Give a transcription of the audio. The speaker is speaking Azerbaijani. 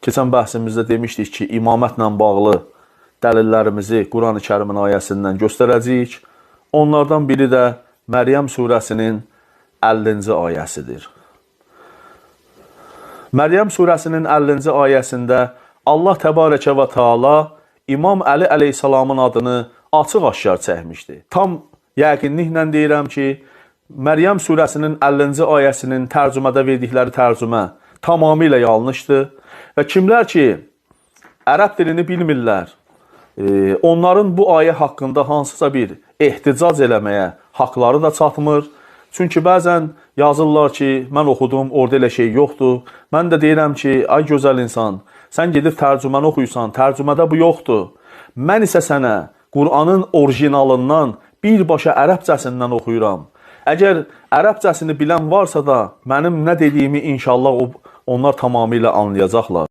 Keçən bəhsimizdə demişdik ki, imamətlə bağlı dəlillərimizi Quran-ı Kərimin ayəsindən göstərəcəyik. Onlardan biri də Məryəm surəsinin 50-ci ayəsidir. Məryəm surəsinin 50-ci ayəsində Allah təbarəkə və Teala İmam Əli əleyhissalamın adını açıq-aşkar çəkmişdi. Tam yəqinliklə deyirəm ki, Məryəm surəsinin 50-ci ayəsinin tərcümədə verdikləri tərcümə tamamilə yanlışdır və kimlər ki, ərəb dilini bilmirlər, onların bu ayə haqqında hansısa bir ehticac eləməyə haqları da çatmır. Çünki bəzən yazırlar ki, mən oxudum, orada elə şey yoxdur. Mən də deyirəm ki, ay gözəl insan, sən gedib tərcüməni oxuyursan, tərcümədə bu yoxdur. Mən isə sənə Qur'anın orijinalından birbaşa ərəbcəsindən oxuyuram. Əgər ərəbcəsini bilən varsa da, mənim nə dediyimi inşallah onlar tamamilə anlayacaqlar.